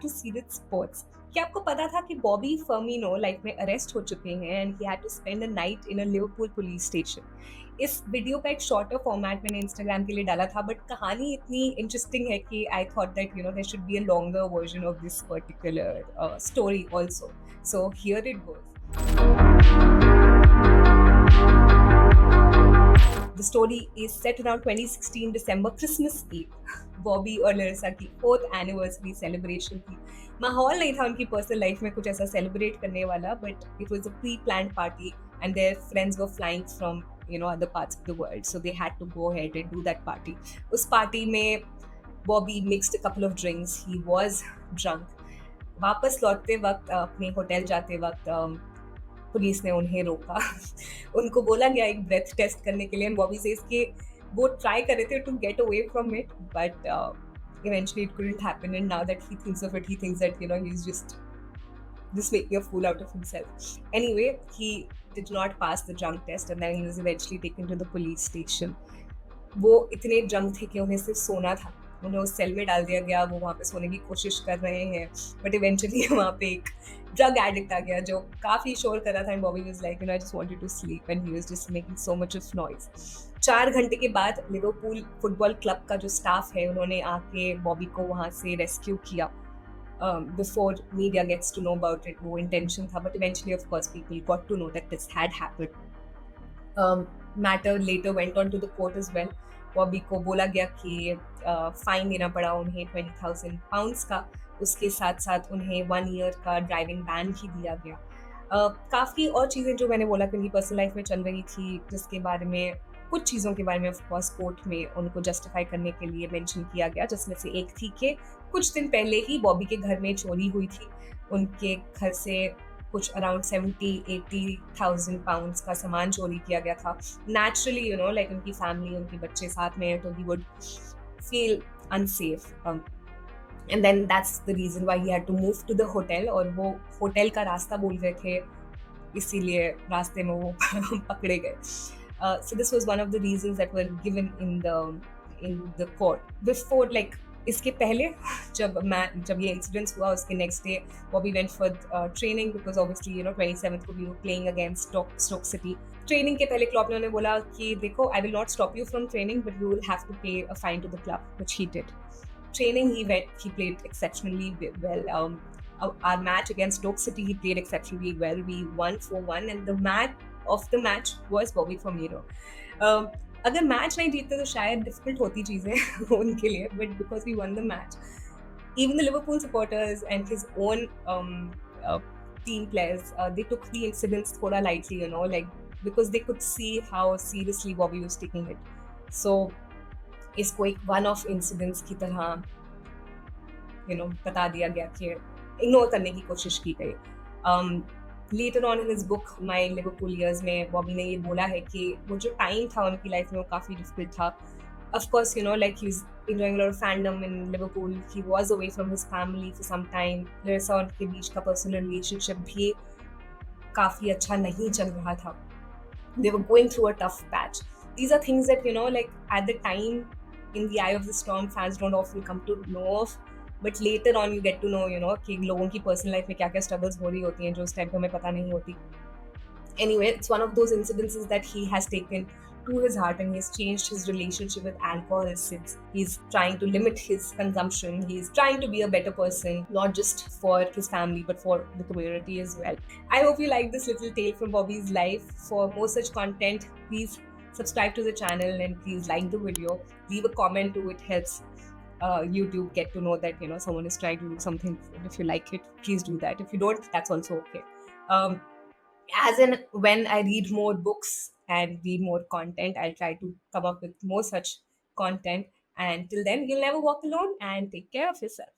to serious sports. क्या आपको पता था कि बॉबी फर्मिनो लाइफ में अरेस्ट हो चुके हैं and he had to spend a night in a Liverpool police station? इस वीडियो का एक शॉर्टर फॉर्मेट मैंने इंस्टाग्राम के लिए डाला था, बट कहानी इतनी इंटरेस्टिंग है कि I thought that there should be a longer version of this particular story also. So here it goes. The story is set around 2016 December Christmas Eve. Bobby और लरिसा की 4th एनिवर्सरी सेलिब्रेशन थी. माहौल नहीं था उनकी personal life में कुछ ऐसा सेलिब्रेट करने वाला, but it was a pre planned party and their friends were flying from other parts of the world, so they had to go ahead and do that party. उस party में Bobby mixed a couple of drinks. He was drunk. वापस लौटते वक्त अपने hotel जाते वक्त police ने उन्हें रोका. उनको बोला गया एक ब्रेथ टेस्ट करने के लिए, एंड बॉबी सेज कि वो ट्राई कर रहे थे to get away from it, but eventually it couldn't happen, and now that he thinks of it, he thinks that he's just making a fool out of himself. Anyway, he did not pass the drunk test, and then he was eventually taken to the police station. वो इतने drunk थे कि उन्हें सिर्फ सोना था. उन्हें उस सेल में डाल दिया गया. वो वहाँ पे सोने की कोशिश कर रहे हैं, बट इवेंचुअली वहाँ पे एक ड्रग एडिक्ट आ गया जो काफ़ी शोर कर रहा था, and Bobby was like I just wanted to sleep, and he was just making so much of noise. 4 घंटे के बाद लिवरपूल फुटबॉल क्लब का जो स्टाफ है उन्होंने आके बॉबी को वहाँ से रेस्क्यू किया. Before media gets to know about it, वो intention था, but eventually of course people got to know that this had happened. Matter later went on to the court as well. Bobby को बोला गया कि फाइन देना पड़ा उन्हें 20,000 पाउंड्स का. उसके साथ साथ उन्हें 1 ईयर का ड्राइविंग बैन भी दिया गया. काफ़ी और चीज़ें जो मैंने बोला कि उनकी पर्सनल लाइफ में चल रही थी, जिसके बारे में कुछ चीज़ों के बारे में ऑफ कोर्स कोर्ट में उनको जस्टिफाई करने के लिए मेंशन किया गया, जिसमें से एक थी कि कुछ दिन पहले ही बॉबी के घर में चोरी हुई थी. उनके घर से कुछ अराउंड 70-80,000 पाउंड्स का सामान चोरी किया गया था. नेचुरली लाइक उनकी फैमिली, उनके बच्चे साथ में है, तो he would feel unsafe, and then that's the reason why he had to move to the hotel. और वो होटल का रास्ता भूल गए थे, इसीलिए रास्ते में वो पकड़े गए. So this was one of the reasons that were given in the court. Before, like, इसके पहले जब ये इंसिडेंस हुआ, उसके next day Bobby went for training, because obviously 27th को भी वो playing against Stoke City. Training के पहले क्लब ने उन्हें बोला कि देखो, I will not stop you from training, but you will have to pay a fine to the club, which he did. Training, he played exceptionally well. Our match against Stoke City, he played exceptionally well. We won 4-1, and the man of the match was Bobby Firmino. अगर match नहीं जीतते तो शायद difficult होती चीज़ें उनके लिए, but because we won the match, even the Liverpool supporters and his own team players, they took the incidents thoda lightly, like, because they could see how seriously Bobby was taking it. So इसको एक one of incidents की तरह बता दिया गया कि ignore करने की कोशिश की गई. Later on in his book my Liverpool years में बॉबी ने ये बोला है कि वो जो टाइम था उनकी लाइफ में वो काफ़ी डिफिकल्ट था. Of course like he's enjoying a lot of fandom in Liverpool. He was away from his family for some time. Larissa उनके बीच का पर्सनल रिलेशनशिप भी काफ़ी अच्छा नहीं चल रहा था. They were going through a tough patch. These are things that like at the time, in the eye of the storm, fans don't often come to know of, but later on you get to know कि लोगों की personal life में क्या क्या struggles हो रही होती हैं जो उस टाइम पे हमें पता नहीं होती. Anyway, it's one of those incidences that he has taken to his heart, and he has changed his relationship with alcohol since. He's trying to limit his consumption. He's trying to be a better person, not just for his family, but for the community as well. I hope you like this little tale from Bobby's life. For more such content, please subscribe to the channel and please like the video. Leave a comment too. It helps YouTube get to know that someone is trying to do something. If you like it, please do that. If you don't, that's also okay. As in, when I read more books and read more content, I'll try to come up with more such content. And till then, you'll never walk alone, and take care of yourself.